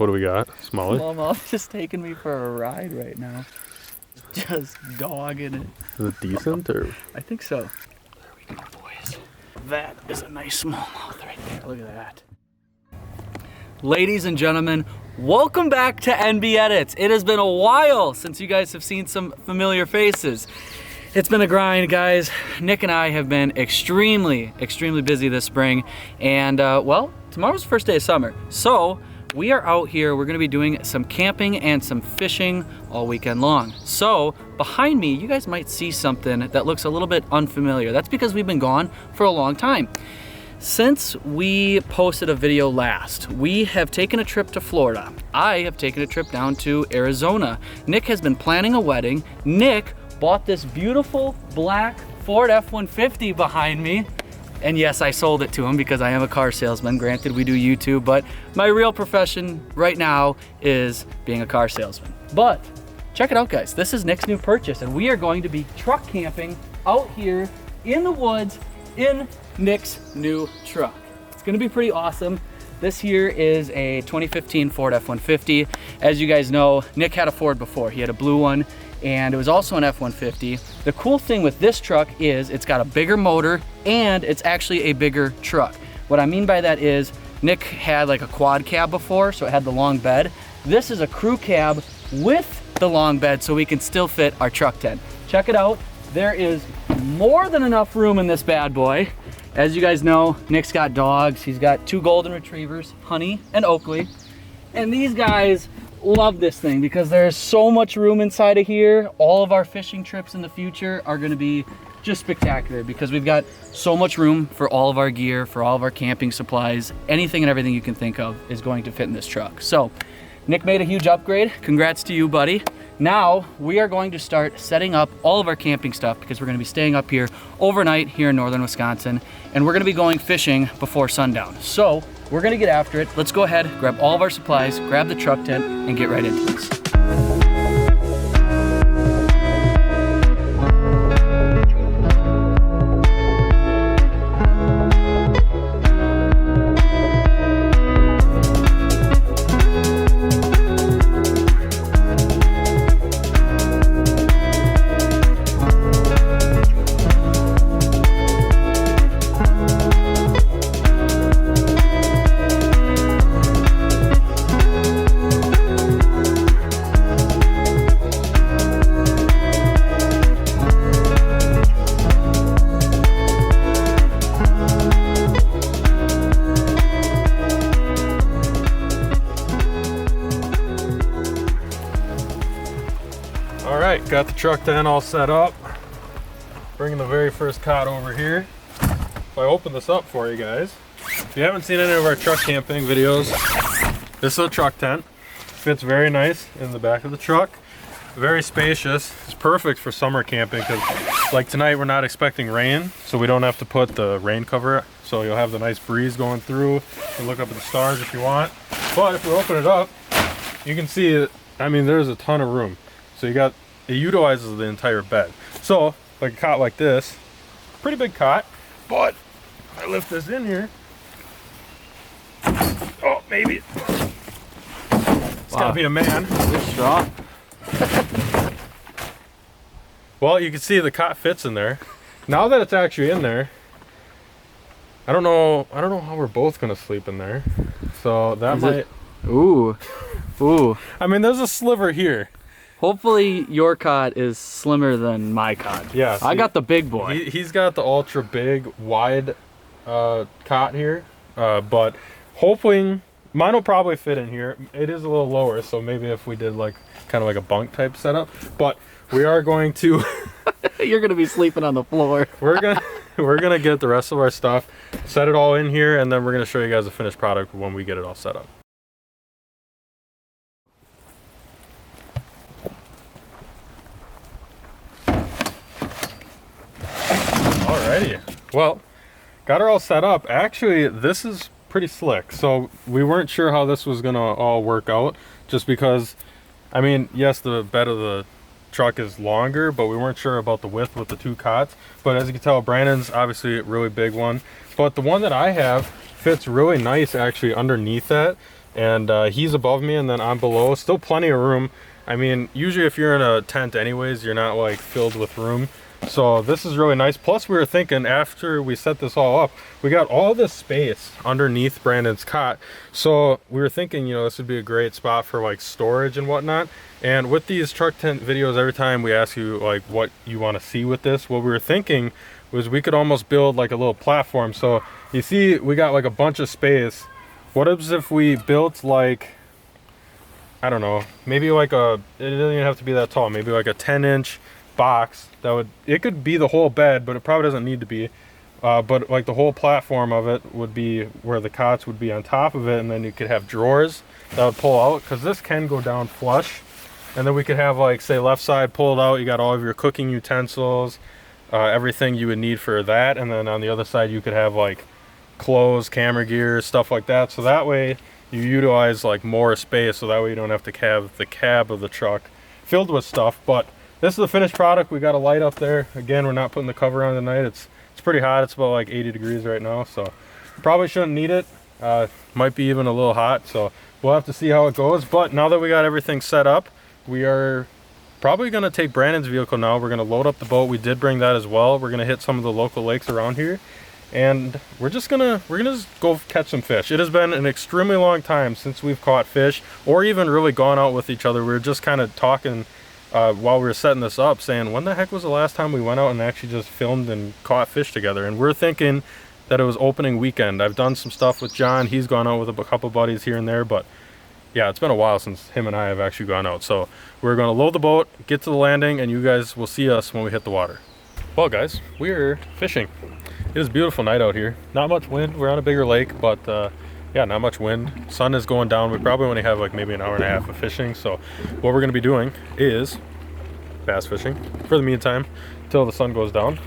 what do we got? Smalley? Smallmouth just taking me for a ride right now. Just dogging it. Is it decent or? I think so. There we go, boys. That is a nice smallmouth right there. Look at that. Ladies and gentlemen, welcome back to NB Edits. It has been a while since you guys have seen some familiar faces. It's been a grind, guys. Nick and I have been extremely busy this spring. And well, tomorrow's the first day of summer. So we are out here, we're gonna be doing some camping and some fishing all weekend long. So behind me, you guys might see something that looks a little bit unfamiliar. That's because we've been gone for a long time. Since we posted a video last, we have taken a trip to Florida. I have taken a trip down to Arizona. Nick has been planning a wedding. Nick bought this beautiful black Ford F-150 behind me. And yes, I sold it to him because I am a car salesman. Granted, we do YouTube, but my real profession right now is being a car salesman. But check it out, guys. This is Nick's new purchase, and we are going to be truck camping out here in the woods in Nick's new truck. It's gonna be pretty awesome. This here is a 2015 Ford F-150. As you guys know, Nick had a Ford before. He had a blue one, and it was also an F-150. The cool thing with this truck is it's got a bigger motor and it's actually a bigger truck. What I mean by that is Nick had like a quad cab before, so it had the long bed. This is a crew cab with the long bed, so we can still fit our truck tent. Check it out. There is more than enough room in this bad boy. As you guys know, Nick's got dogs. He's got 2 golden retrievers, Honey and Oakley. And these guys love this thing because there's so much room inside of here. All of our fishing trips in the future are gonna be just spectacular because we've got so much room for all of our gear, for all of our camping supplies. Anything and everything you can think of is going to fit in this truck. So Nick made a huge upgrade. Congrats to you, buddy. Now we are going to start setting up all of our camping stuff because we're going to be staying up here overnight here in northern Wisconsin, and we're going to be going fishing before sundown. So we're going to get after it. Let's go ahead, grab all of our supplies, grab the truck tent, and get right into this. Got the truck tent all set up. Bringing the very first cot over here. If I open this up for you guys, if you haven't seen any of our truck camping videos, this is a truck tent. Fits very nice in the back of the truck. Very spacious. It's perfect for summer camping because like tonight we're not expecting rain, so we don't have to put the rain cover. So you'll have the nice breeze going through. You can look up at the stars if you want. But if we open it up, you can see it. I mean, there's a ton of room. So you got, it utilizes the entire bed. So like a cot like this, pretty big cot, but I lift this in here. Oh, maybe. It's gotta be a man. It's strong. Well, you can see the cot fits in there. Now that it's actually in there, I don't know how we're both gonna sleep in there. So that might. Ooh. I mean, there's a sliver here. Hopefully your cot is slimmer than my cot. Yeah. I got the big boy. He's got the ultra big, wide cot here. But hoping mine will probably fit in here. It is a little lower, so maybe if we did like kind of like a bunk type setup. But we are going to. You're gonna be sleeping on the floor. We're gonna get the rest of our stuff, set it all in here, and then we're gonna show you guys the finished product when we get it all set up. Alrighty, well, got her all set up. Actually, this is pretty slick. So we weren't sure how this was gonna all work out, just because, I mean, yes, the bed of the truck is longer, but we weren't sure about the width with the 2 cots. But as you can tell, Brandon's obviously a really big one, but the one that I have fits really nice actually underneath that. and he's above me and then I'm below. Still plenty of room. I mean, usually if you're in a tent anyways, you're not like filled with room. So this is really nice. Plus we were thinking after we set this all up, we got all this space underneath Brandon's cot. So we were thinking, you know, this would be a great spot for like storage and whatnot. And with these truck tent videos, every time we ask you like what you want to see with this, what we were thinking was we could almost build like a little platform. So you see, we got like a bunch of space. What if we built like, I don't know, maybe like it doesn't even have to be that tall, maybe like a 10-inch box that would, it could be the whole bed, but it probably doesn't need to be. But like the whole platform of it would be where the cots would be on top of it, and then you could have drawers that would pull out, because this can go down flush. And then we could have like, say, left side pulled out, you got all of your cooking utensils, everything you would need for that. And then on the other side you could have like clothes, camera gear, stuff like that. So that way you utilize like more space, so that way you don't have to have the cab of the truck filled with stuff. But this is the finished product. We got a light up there. Again, we're not putting the cover on tonight. It's pretty hot. It's about like 80 degrees right now, so probably shouldn't need it. Might be even a little hot, so we'll have to see how it goes. But now that we got everything set up, we are probably going to take Brandon's vehicle now. We're going to load up the boat. We did bring that as well. We're going to hit some of the local lakes around here, and we're gonna just go catch some fish. It has been an extremely long time since we've caught fish or even really gone out with each other. We were just kind of talking while we were setting this up, saying, when the heck was the last time we went out and actually just filmed and caught fish together? And we're thinking that it was opening weekend. I've done some stuff with John. He's gone out with a couple buddies here and there, but yeah, it's been a while since him and I have actually gone out. So we're going to load the boat, get to the landing, and you guys will see us when we hit the water. Well guys, we're fishing. It is a beautiful night out here. Not much wind. We're on a bigger lake, but yeah, not much wind. Sun is going down. We probably only have like maybe an hour and a half of fishing. So what we're going to be doing is bass fishing for the meantime till the sun goes down.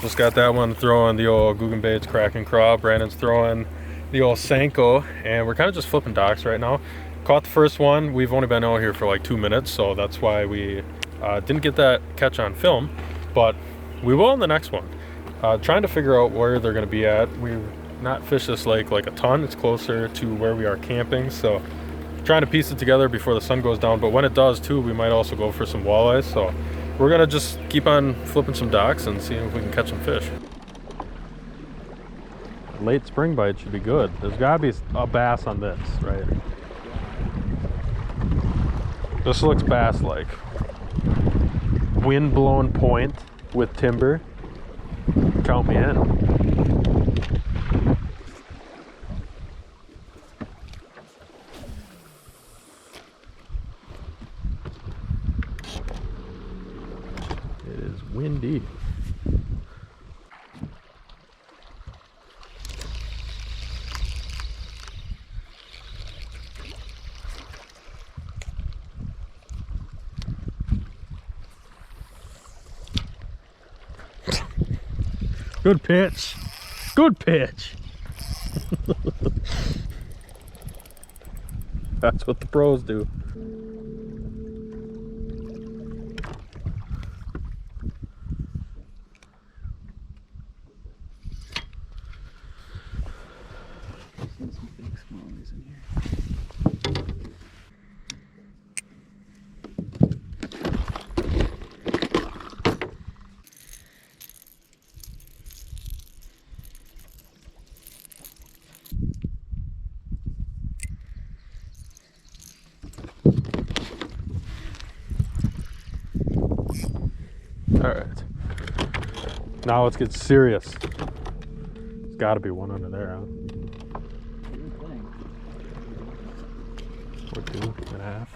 Just got that one throwing the old Guggen Baits Kraken Craw. Brandon's throwing the old Senko, and we're kind of just flipping docks right now. Caught the first one. We've only been out here for like 2 minutes, so that's why we didn't get that catch on film, but we will in the next one. Trying to figure out where they're going to be at. We've not fished this lake like a ton. It's closer to where we are camping, so trying to piece it together before the sun goes down. But when it does too, we might also go for some walleyes. So we're going to just keep on flipping some docks and seeing if we can catch some fish. Late spring bite should be good. There's got to be a bass on this, right? This looks bass-like. Wind-blown point with timber. Count me in. It is windy. Good pitch. Good pitch. That's what the pros do. Some big smallies in here. All right. Now let's get serious. There's got to be one under there, huh? Or 2.5.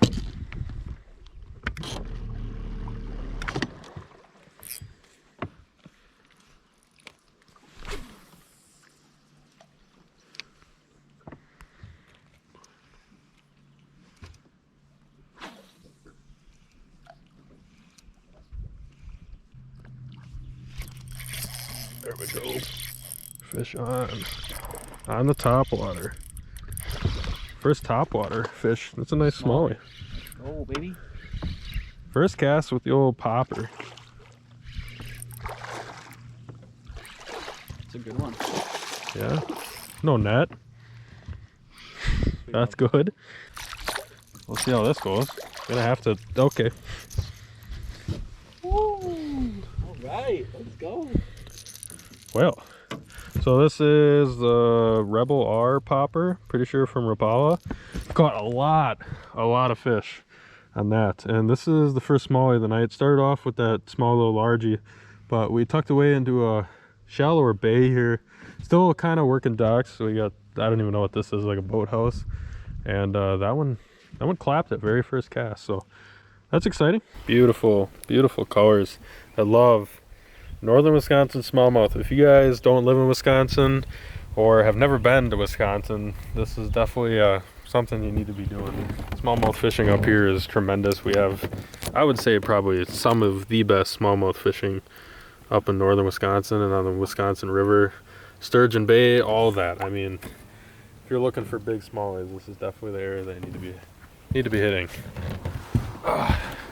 There we go. Fish on the top water. First topwater fish. That's a nice smallie. Oh, baby. First cast with the old popper. It's a good one. Yeah. No net. We That's good. We'll see how this goes. Gonna have to, okay. Woo! All right, let's go. Well, so this is the Rebel R popper, pretty sure from Rapala. Caught a lot of fish on that. And this is the first smallie of the night. Started off with that small little largie, but we tucked away into a shallower bay here. Still kind of working docks, so we got, I don't even know what this is, like a boathouse. And that one clapped at very first cast, so that's exciting. Beautiful, beautiful colors. I love northern Wisconsin smallmouth. If you guys don't live in Wisconsin or have never been to Wisconsin, this is definitely something you need to be doing. Smallmouth fishing up here is tremendous. We have, I would say, probably some of the best smallmouth fishing up in northern Wisconsin and on the Wisconsin River, Sturgeon Bay, all of that. I mean, if you're looking for big smallies, this is definitely the area that you need to be hitting.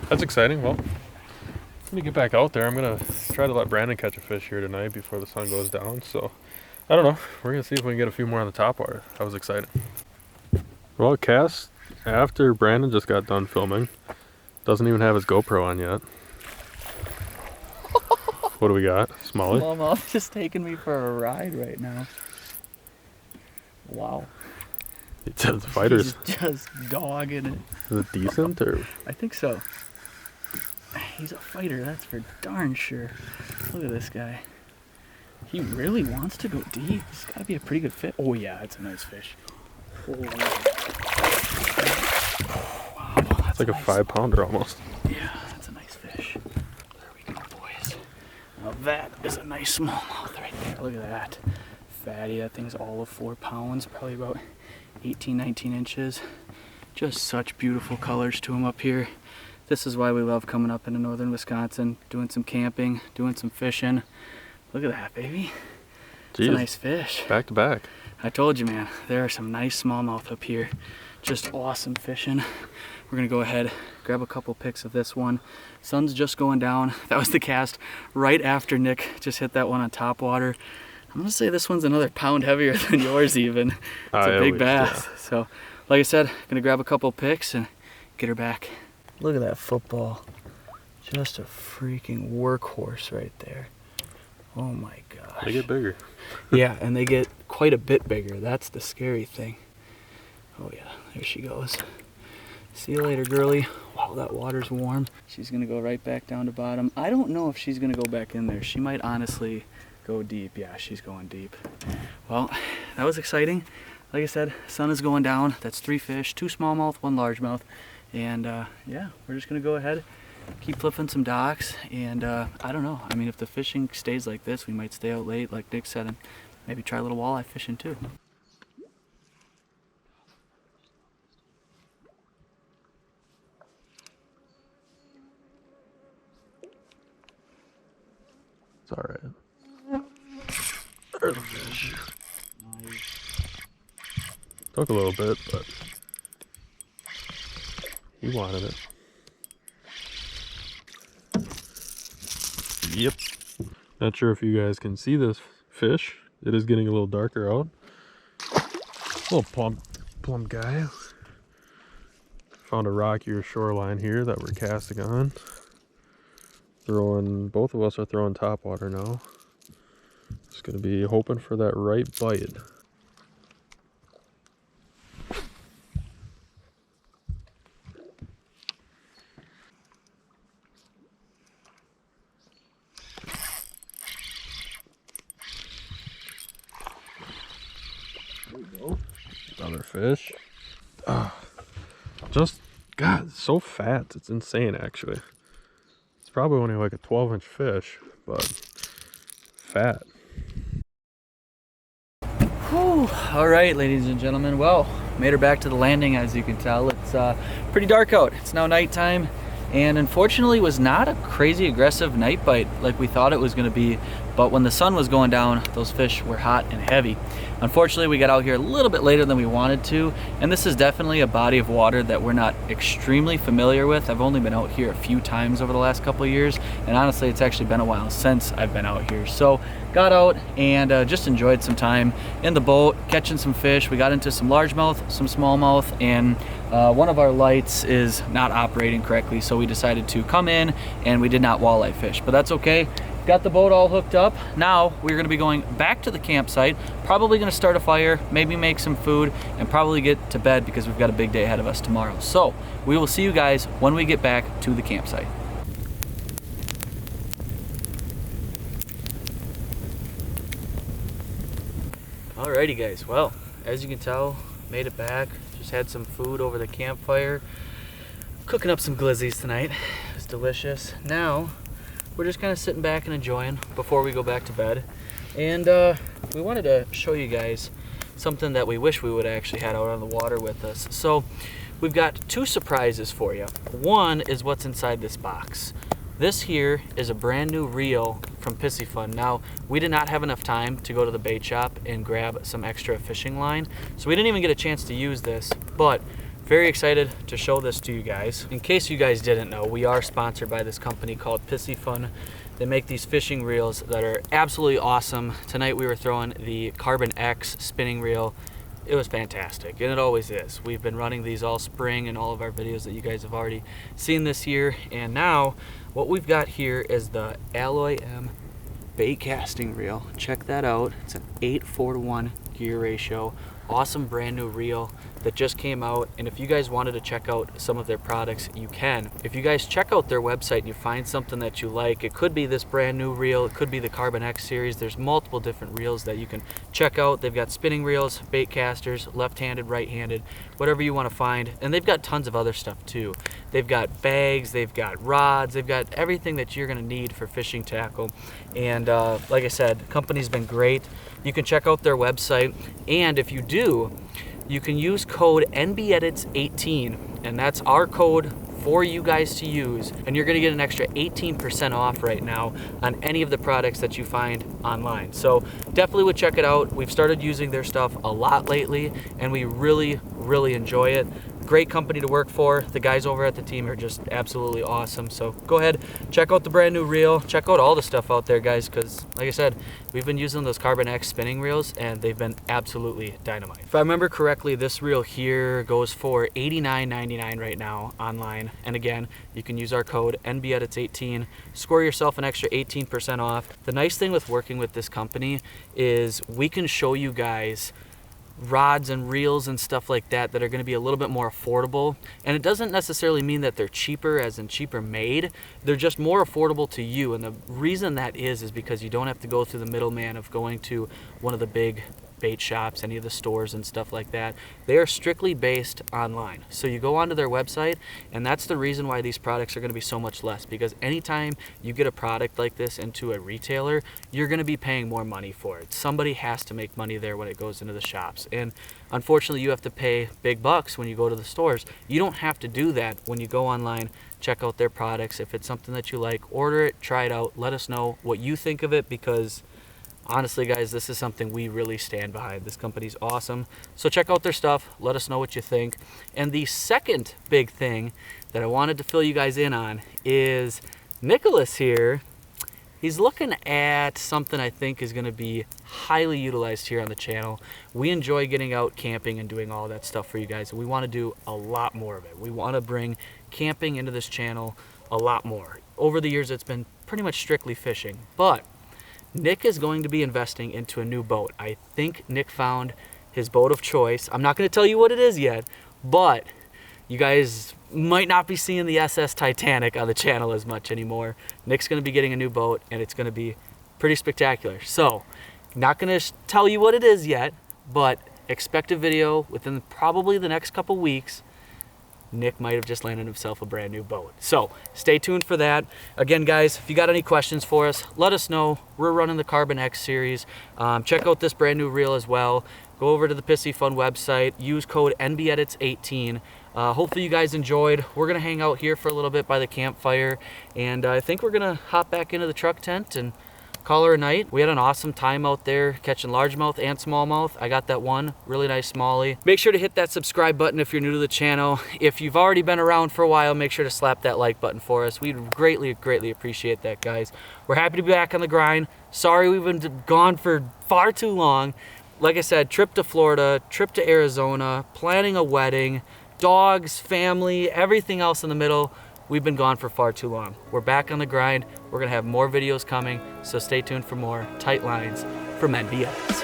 That's exciting. Well, I'm gonna get back out there. I'm gonna try to let Brandon catch a fish here tonight before the sun goes down. So I don't know, we're gonna see if we can get a few more on the top water. That was exciting. Well, cast after Brandon just got done filming. Doesn't even have his GoPro on yet. What do we got? Smallie? Smallmouth just taking me for a ride right now. Wow. It's the fighters. He's just dogging it. Is it decent or? I think so. He's a fighter, that's for darn sure. Look at this guy. He really wants to go deep. It's gotta be a pretty good fit. Oh yeah, it's a nice fish. Oh, wow, It's like a 5-pounder almost. Yeah, that's a nice fish. There we go, boys. Now that is a nice smallmouth right there. Look at that. Fatty, that thing's all of 4 pounds, probably about 18, 19 inches. Just such beautiful colors to him up here. This is why we love coming up into northern Wisconsin, doing some camping, doing some fishing. Look at that, baby. It's a nice fish. Back to back. I told you, man, there are some nice smallmouth up here. Just awesome fishing. We're gonna go ahead, grab a couple pics of this one. Sun's just going down. That was the cast right after Nick just hit that one on top water. I'm gonna say this one's another pound heavier than yours even. It's a big bass. Yeah. So, like I said, gonna grab a couple pics and get her back. Look at that football. Just a freaking workhorse right there. Oh my gosh. They get bigger. Yeah, and they get quite a bit bigger. That's the scary thing. Oh yeah, there she goes. See you later, girlie. Wow, that water's warm. She's gonna go right back down to bottom. I don't know if she's gonna go back in there. She might honestly go deep. Yeah, she's going deep. Well, that was exciting. Like I said, sun is going down. That's 3 fish, 2 smallmouth, 1 largemouth. And yeah, we're just gonna go ahead, keep flipping some docks, and I don't know. I mean, if the fishing stays like this, we might stay out late, like Nick said, and maybe try a little walleye fishing too. It's all right. There's a fish. Nice. Took a little bit, but he wanted it. Yep. Not sure if you guys can see this fish. It is getting a little darker out. Little plump guy. Found a rockier shoreline here that we're casting on. Both of us are throwing topwater now. Just gonna be hoping for that right bite. There we go. Another fish. Just, God, it's so fat. It's insane, actually. It's probably only like a 12-inch fish, but fat. Whew. All right, ladies and gentlemen. Well, made her back to the landing, as you can tell. It's pretty dark out. It's now nighttime, and unfortunately was not a crazy aggressive night bite like we thought it was going to be. but when the sun was going down, those fish were hot and heavy. Unfortunately, we got out here a little bit later than we wanted to, and this is definitely a body of water that we're not extremely familiar with. I've only been out here a few times over the last couple of years, and honestly, it's actually been a while since I've been out here. So got out and just enjoyed some time in the boat, catching some fish. We got into some largemouth, some smallmouth, and one of our lights is not operating correctly, so we decided to come in and we did not walleye fish, but that's okay. Got the boat all hooked up. Now we're gonna be going back to the campsite, probably gonna start a fire, maybe make some food, and probably get to bed because we've got a big day ahead of us tomorrow. So we will see you guys when we get back to the campsite. Alrighty guys, well, as you can tell, made it back. Just had some food over the campfire. Cooking up some glizzies tonight. It's delicious. Now, we're just kind of sitting back and enjoying before we go back to bed. And we wanted to show you guys something that we wish we would actually had out on the water with us. So we've got two surprises for you. One is what's inside this box. This here is a brand new reel from Piscifun. Now, we did not have enough time to go to the bait shop and grab some extra fishing line, so we didn't even get a chance to use this, but very excited to show this to you guys. In case you guys didn't know, we are sponsored by this company called Piscifun. They make these fishing reels that are absolutely awesome. Tonight we were throwing the Carbon X spinning reel. It was fantastic, and it always is. We've been running these all spring in all of our videos that you guys have already seen this year, and now what we've got here is the Alloy M bait casting reel. Check that out. It's an 8:4:1 gear ratio. Awesome brand new reel that just came out, and if you guys wanted to check out some of their products, you can. If you guys check out their website and you find something that you like, it could be this brand new reel, it could be the Carbon X series. There's multiple different reels that you can check out. They've got spinning reels, bait casters, left-handed, right-handed, whatever you want to find, and they've got tons of other stuff too. They've got bags, they've got rods, they've got everything that you're going to need for fishing tackle. And like I said, the company's been great. You can check out their website, and if you do, you can use code NBEdits18, and that's our code for you guys to use, and you're going to get an extra 18% off right now on any of the products that you find online. So definitely would check it out. We've started using their stuff a lot lately, and we really enjoy it. Great company to work for. The guys over at the team are just absolutely awesome. So go ahead, check out the brand new reel. Check out all the stuff out there, guys, because like I said, we've been using those Carbon X spinning reels, and they've been absolutely dynamite. If I remember correctly, this reel here goes for $89.99 right now online. And again, you can use our code NBEdits18, score yourself an extra 18% off. The nice thing with working with this company is we can show you guys rods and reels and stuff like that that are going to be a little bit more affordable, and it doesn't necessarily mean that they're cheaper as in cheaper made. They're just more affordable to you, and the reason that is because you don't have to go through the middleman of going to one of the big bait shops, any of the stores and stuff like that. They are strictly based online. So you go onto their website, and that's the reason why these products are going to be so much less, because anytime you get a product like this into a retailer, you're going to be paying more money for it. Somebody has to make money there when it goes into the shops, and unfortunately you have to pay big bucks when you go to the stores. You don't have to do that when you go online. Check out their products. If it's something that you like, order it, try it out, let us know what you think of it, because honestly, guys, this is something we really stand behind. This company's awesome. So check out their stuff. Let us know what you think. And the second big thing that I wanted to fill you guys in on is Nicholas here. He's looking at something I think is going to be highly utilized here on the channel. We enjoy getting out camping and doing all that stuff for you guys, and we want to do a lot more of it. We want to bring camping into this channel a lot more. Over the years, it's been pretty much strictly fishing, but Nick is going to be investing into a new boat. I think Nick found his boat of choice. I'm not going to tell you what it is yet, but you guys might not be seeing the SS Titanic on the channel as much anymore. Nick's going to be getting a new boat, and it's going to be pretty spectacular. So, not going to tell you what it is yet, but expect a video within probably the next couple weeks. Nick might have just landed himself a brand new boat. So stay tuned for that. Again, guys, if you got any questions for us, let us know. We're running the Carbon X series. Check out this brand new reel as well. Go over to the Piscifun website. Use code NBEdits18. Hopefully you guys enjoyed. We're going to hang out here for a little bit by the campfire. And I think we're going to hop back into the truck tent and call her a night. We had an awesome time out there catching largemouth and smallmouth. I got that one really nice smallie. Make sure to hit that subscribe button if you're new to the channel. If you've already been around for a while, make sure to slap that like button for us. We'd greatly appreciate that, guys. We're happy to be back on the grind. Sorry we've been gone for far too long. Like I said, trip to Florida, trip to Arizona, planning a wedding, dogs, family, everything else in the middle. We've been gone for far too long. We're back on the grind. We're gonna have more videos coming, so stay tuned for more tight lines from NBS.